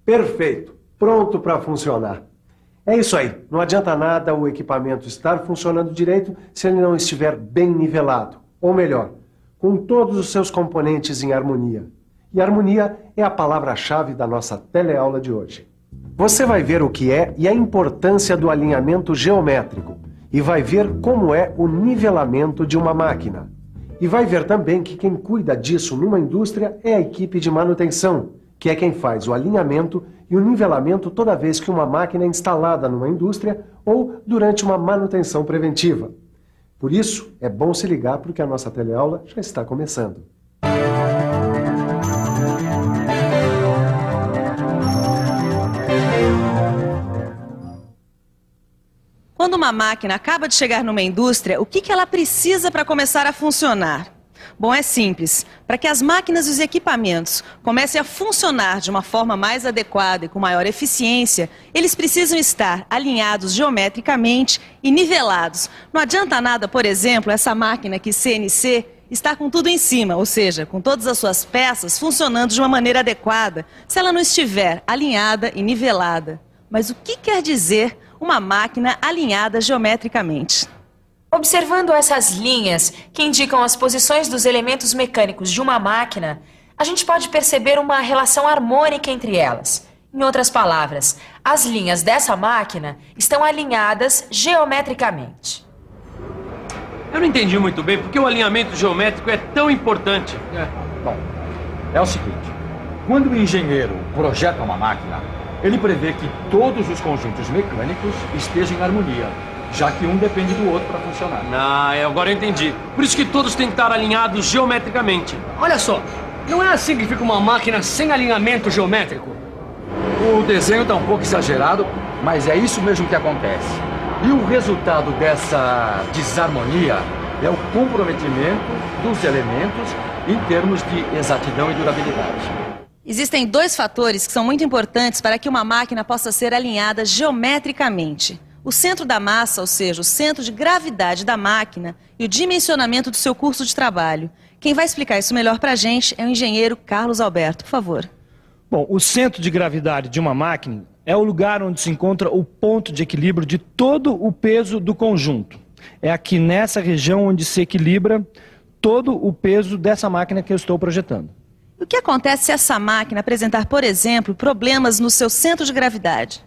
Perfeito. Pronto para funcionar. É isso aí. Não adianta nada o equipamento estar funcionando direito se ele não estiver bem nivelado. Ou melhor, com todos os seus componentes em harmonia. E harmonia é a palavra-chave da nossa teleaula de hoje. Você vai ver o que é e a importância do alinhamento geométrico. E vai ver como é o nivelamento de uma máquina. E vai ver também que quem cuida disso numa indústria é a equipe de manutenção, que é quem faz o alinhamento e o nivelamento toda vez que uma máquina é instalada numa indústria ou durante uma manutenção preventiva. Por isso, é bom se ligar porque a nossa teleaula já está começando. Quando uma máquina acaba de chegar numa indústria, o que ela precisa para começar a funcionar? Bom, é simples. Para que as máquinas e os equipamentos comecem a funcionar de uma forma mais adequada e com maior eficiência, eles precisam estar alinhados geometricamente e nivelados. Não adianta nada, por exemplo, essa máquina aqui CNC estar com tudo em cima, ou seja, com todas as suas peças funcionando de uma maneira adequada, se ela não estiver alinhada e nivelada. Mas o que quer dizer uma máquina alinhada geometricamente? Observando essas linhas que indicam as posições dos elementos mecânicos de uma máquina, a gente pode perceber uma relação harmônica entre elas. Em outras palavras, as linhas dessa máquina estão alinhadas geometricamente. Eu não entendi muito bem porque o alinhamento geométrico é tão importante. Bom, é o seguinte, quando o engenheiro projeta uma máquina, ele prevê que todos os conjuntos mecânicos estejam em harmonia, já que um depende do outro para funcionar. Agora eu entendi. Por isso que todos têm que estar alinhados geometricamente. Olha só, não é assim que fica uma máquina sem alinhamento geométrico? O desenho está um pouco exagerado, mas é isso mesmo que acontece. E o resultado dessa desarmonia é o comprometimento dos elementos em termos de exatidão e durabilidade. Existem dois fatores que são muito importantes para que uma máquina possa ser alinhada geometricamente. O centro da massa, ou seja, o centro de gravidade da máquina e o dimensionamento do seu curso de trabalho. Quem vai explicar isso melhor para a gente é o engenheiro Carlos Alberto, por favor. Bom, o centro de gravidade de uma máquina é o lugar onde se encontra o ponto de equilíbrio de todo o peso do conjunto. É aqui nessa região onde se equilibra todo o peso dessa máquina que eu estou projetando. O que acontece se essa máquina apresentar, por exemplo, problemas no seu centro de gravidade?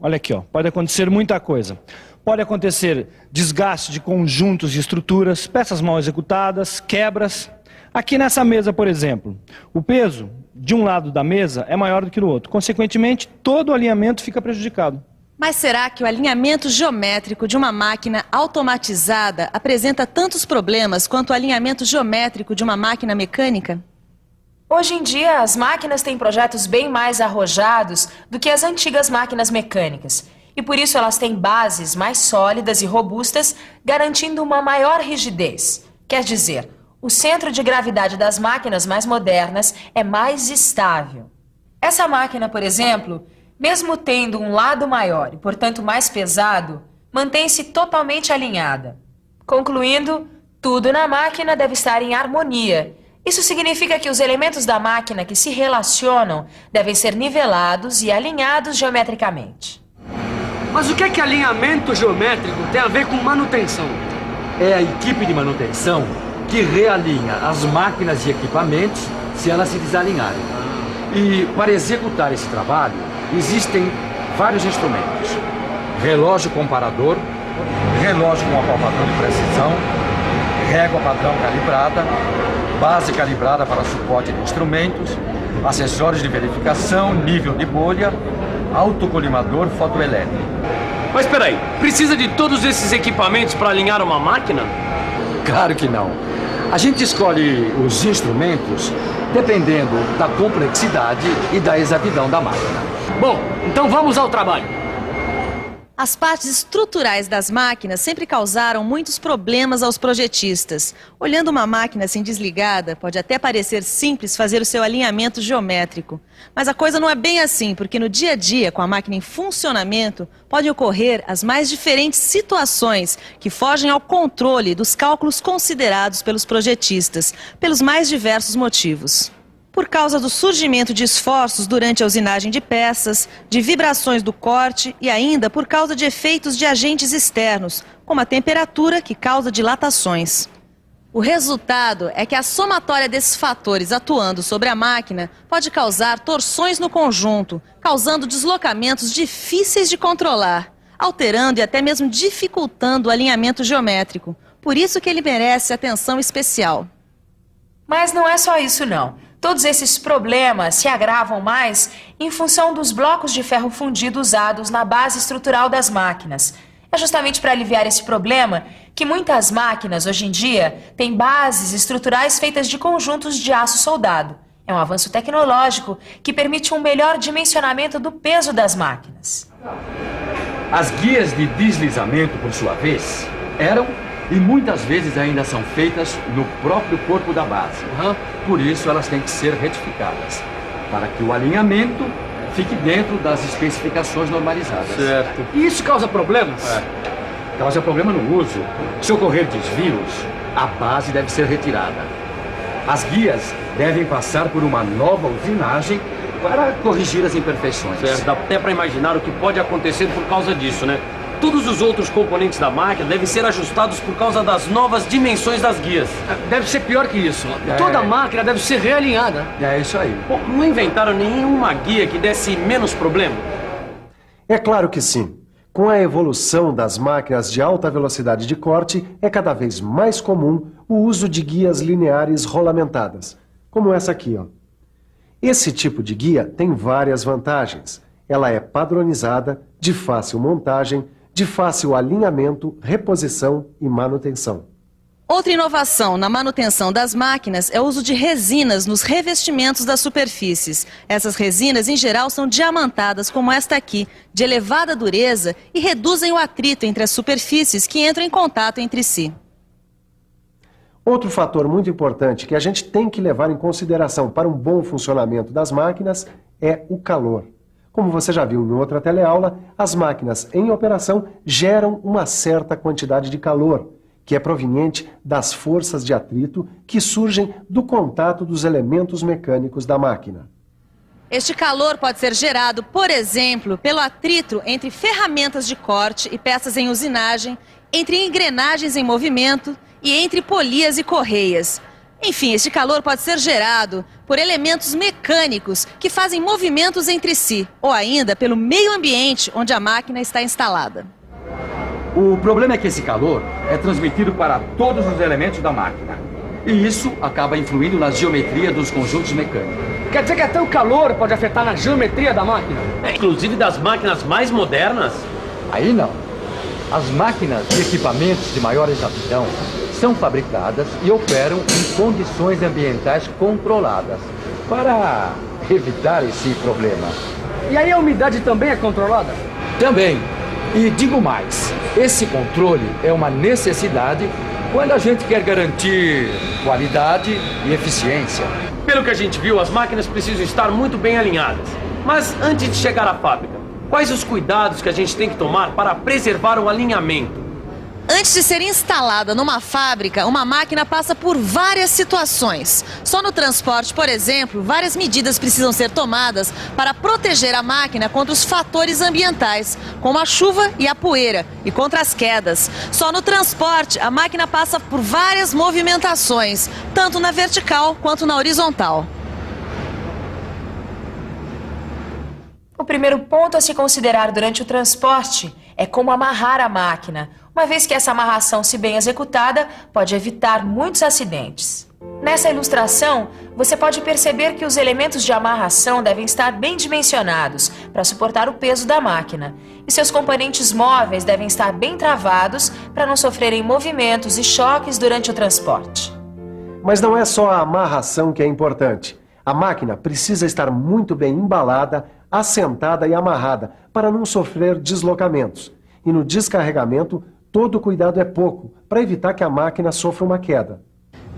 Olha aqui, ó. Pode acontecer muita coisa. Pode acontecer desgaste de conjuntos e estruturas, peças mal executadas, quebras. Aqui nessa mesa, por exemplo, o peso de um lado da mesa é maior do que no outro. Consequentemente, todo o alinhamento fica prejudicado. Mas será que o alinhamento geométrico de uma máquina automatizada apresenta tantos problemas quanto o alinhamento geométrico de uma máquina mecânica? Hoje em dia, as máquinas têm projetos bem mais arrojados do que as antigas máquinas mecânicas. E por isso elas têm bases mais sólidas e robustas, garantindo uma maior rigidez. Quer dizer, o centro de gravidade das máquinas mais modernas é mais estável. Essa máquina, por exemplo, mesmo tendo um lado maior e, portanto, mais pesado, mantém-se totalmente alinhada. Concluindo, tudo na máquina deve estar em harmonia. Isso significa que os elementos da máquina que se relacionam devem ser nivelados e alinhados geometricamente. Mas o que é que alinhamento geométrico tem a ver com manutenção? É a equipe de manutenção que realinha as máquinas e equipamentos se elas se desalinharem. E para executar esse trabalho, existem vários instrumentos. Relógio comparador, relógio com apalpador de precisão, régua padrão calibrada, base calibrada para suporte de instrumentos, acessórios de verificação, nível de bolha, autocolimador fotoelétrico. Mas espera aí, precisa de todos esses equipamentos para alinhar uma máquina? Claro que não. A gente escolhe os instrumentos dependendo da complexidade e da exatidão da máquina. Bom, então vamos ao trabalho. As partes estruturais das máquinas sempre causaram muitos problemas aos projetistas. Olhando uma máquina assim desligada, pode até parecer simples fazer o seu alinhamento geométrico. Mas a coisa não é bem assim, porque no dia a dia, com a máquina em funcionamento, podem ocorrer as mais diferentes situações que fogem ao controle dos cálculos considerados pelos projetistas, pelos mais diversos motivos. por causa do surgimento de esforços durante a usinagem de peças, de vibrações do corte e ainda por causa de efeitos de agentes externos, como a temperatura que causa dilatações. O resultado é que a somatória desses fatores atuando sobre a máquina pode causar torções no conjunto, causando deslocamentos difíceis de controlar, alterando e até mesmo dificultando o alinhamento geométrico. Por isso que ele merece atenção especial. Mas não é só isso não. Todos esses problemas se agravam mais em função dos blocos de ferro fundido usados na base estrutural das máquinas. É justamente para aliviar esse problema que muitas máquinas, hoje em dia, têm bases estruturais feitas de conjuntos de aço soldado. É um avanço tecnológico que permite um melhor dimensionamento do peso das máquinas. As guias de deslizamento, por sua vez, eram e muitas vezes ainda são feitas no próprio corpo da base. Por isso, elas têm que ser retificadas, para que o alinhamento fique dentro das especificações normalizadas. Certo. E isso causa problemas? Causa problema no uso. Se ocorrer desvios, a base deve ser retirada. As guias devem passar por uma nova usinagem para corrigir as imperfeições. Certo. Dá até para imaginar o que pode acontecer por causa disso, né? Todos os outros componentes da máquina devem ser ajustados por causa das novas dimensões das guias. Deve ser pior que isso. Toda a máquina deve ser realinhada. É isso aí. Bom, não inventaram nenhuma guia que desse menos problema? É claro que sim. Com a evolução das máquinas de alta velocidade de corte, é cada vez mais comum o uso de guias lineares rolamentadas, como essa aqui, ó. Esse tipo de guia tem várias vantagens. Ela é padronizada, de fácil montagem, de fácil alinhamento, reposição e manutenção. Outra inovação na manutenção das máquinas é o uso de resinas nos revestimentos das superfícies. Essas resinas, em geral, são diamantadas, como esta aqui, de elevada dureza e reduzem o atrito entre as superfícies que entram em contato entre si. Outro fator muito importante que a gente tem que levar em consideração para um bom funcionamento das máquinas é o calor. Como você já viu em outra teleaula, as máquinas em operação geram uma certa quantidade de calor, que é proveniente das forças de atrito que surgem do contato dos elementos mecânicos da máquina. Este calor pode ser gerado, por exemplo, pelo atrito entre ferramentas de corte e peças em usinagem, entre engrenagens em movimento e entre polias e correias. Enfim, este calor pode ser gerado por elementos mecânicos que fazem movimentos entre si, ou ainda pelo meio ambiente onde a máquina está instalada. O problema é que esse calor é transmitido para todos os elementos da máquina. E isso acaba influindo na geometria dos conjuntos mecânicos. Quer dizer que até o calor pode afetar na geometria da máquina? Inclusive das máquinas mais modernas? Aí não. As máquinas e equipamentos de maior exatidão são fabricadas e operam em condições ambientais controladas para evitar esse problema. E aí a umidade também é controlada? Também. E digo mais, esse controle é uma necessidade quando a gente quer garantir qualidade e eficiência. Pelo que a gente viu, as máquinas precisam estar muito bem alinhadas. Mas antes de chegar à fábrica, quais os cuidados que a gente tem que tomar para preservar o alinhamento? Antes de ser instalada numa fábrica, uma máquina passa por várias situações. Só no transporte, por exemplo, várias medidas precisam ser tomadas para proteger a máquina contra os fatores ambientais, como a chuva e a poeira, e contra as quedas. Só no transporte, a máquina passa por várias movimentações, tanto na vertical quanto na horizontal. O primeiro ponto a se considerar durante o transporte é como amarrar a máquina, uma vez que essa amarração, se bem executada, pode evitar muitos acidentes. Nessa ilustração, você pode perceber que os elementos de amarração devem estar bem dimensionados para suportar o peso da máquina, e seus componentes móveis devem estar bem travados para não sofrerem movimentos e choques durante o transporte. Mas não é só a amarração que é importante. A máquina precisa estar muito bem embalada, assentada e amarrada para não sofrer deslocamentos. E no descarregamento, todo cuidado é pouco para evitar que a máquina sofra uma queda.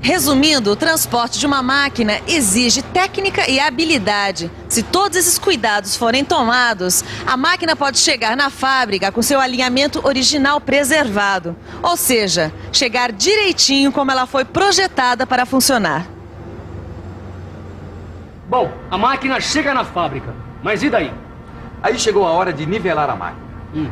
Resumindo, o transporte de uma máquina exige técnica e habilidade. Se todos esses cuidados forem tomados, a máquina pode chegar na fábrica com seu alinhamento original preservado. Ou seja, chegar direitinho como ela foi projetada para funcionar. Bom, a máquina chega na fábrica, mas e daí? Aí chegou a hora de nivelar a máquina.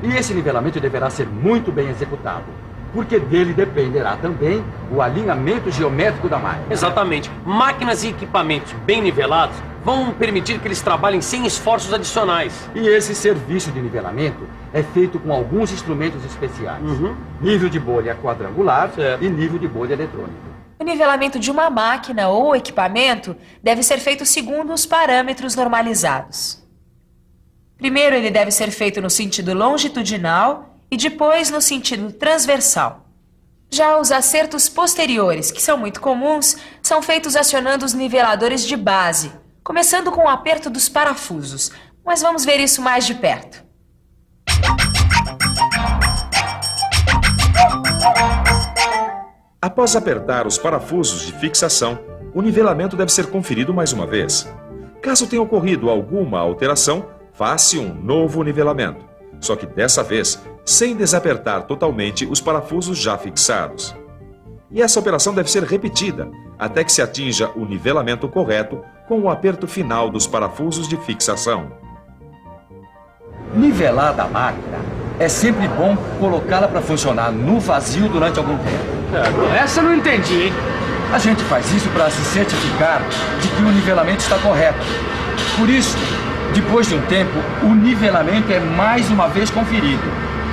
E esse nivelamento deverá ser muito bem executado, porque dele dependerá também o alinhamento geométrico da máquina. Exatamente. Máquinas e equipamentos bem nivelados vão permitir que eles trabalhem sem esforços adicionais. E esse serviço de nivelamento é feito com alguns instrumentos especiais. Nível de bolha quadrangular e nível de bolha eletrônico. O nivelamento de uma máquina ou equipamento deve ser feito segundo os parâmetros normalizados. Primeiro, ele deve ser feito no sentido longitudinal e depois no sentido transversal. Já os acertos posteriores, que são muito comuns, são feitos acionando os niveladores de base, começando com o aperto dos parafusos. Mas vamos ver isso mais de perto. Após apertar os parafusos de fixação, o nivelamento deve ser conferido mais uma vez. Caso tenha ocorrido alguma alteração, faça um novo nivelamento, só que dessa vez sem desapertar totalmente os parafusos já fixados. E essa operação deve ser repetida até que se atinja o nivelamento correto com o aperto final dos parafusos de fixação. Nivelada a máquina, é sempre bom colocá-la para funcionar no vazio durante algum tempo. Essa eu não entendi, hein? A gente faz isso para se certificar de que o nivelamento está correto. Por isso, depois de um tempo, o nivelamento é mais uma vez conferido.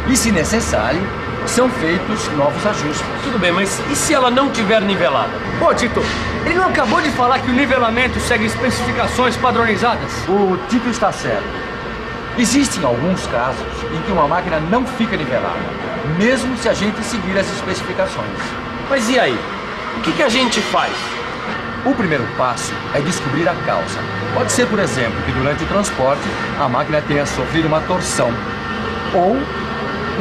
E, se necessário, são feitos novos ajustes. Tudo bem, mas e se ela não tiver nivelada? Ô, Tito, ele não acabou de falar que o nivelamento segue especificações padronizadas? O Tito está certo. Existem alguns casos em que uma máquina não fica nivelada, mesmo se a gente seguir as especificações. Mas e aí? O que a gente faz? O primeiro passo é descobrir a causa. Pode ser, por exemplo, que durante o transporte a máquina tenha sofrido uma torção, ou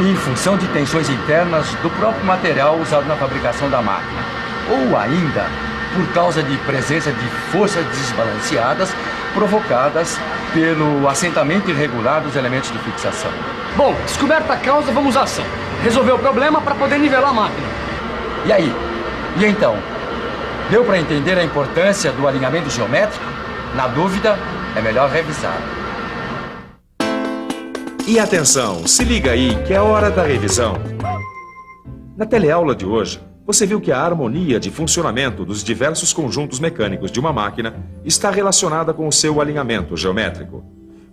em função de tensões internas do próprio material usado na fabricação da máquina, ou ainda por causa de presença de forças desbalanceadas provocadas pelo assentamento irregular dos elementos de fixação. Bom, descoberta a causa, vamos à ação. Resolver o problema para poder nivelar a máquina. E aí? E então? Deu para entender a importância do alinhamento geométrico? Na dúvida, é melhor revisar. E atenção, se liga aí que é hora da revisão. Na teleaula de hoje, você viu que a harmonia de funcionamento dos diversos conjuntos mecânicos de uma máquina está relacionada com o seu alinhamento geométrico.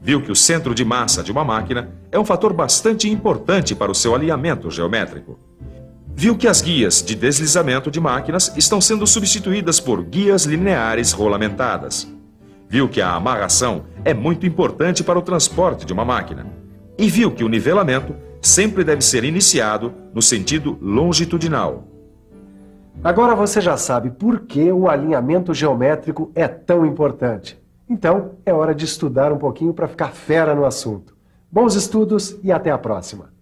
Viu que o centro de massa de uma máquina é um fator bastante importante para o seu alinhamento geométrico. Viu que as guias de deslizamento de máquinas estão sendo substituídas por guias lineares rolamentadas. Viu que a amarração é muito importante para o transporte de uma máquina. E viu que o nivelamento sempre deve ser iniciado no sentido longitudinal. Agora você já sabe por que o alinhamento geométrico é tão importante. Então, é hora de estudar um pouquinho para ficar fera no assunto. Bons estudos e até a próxima!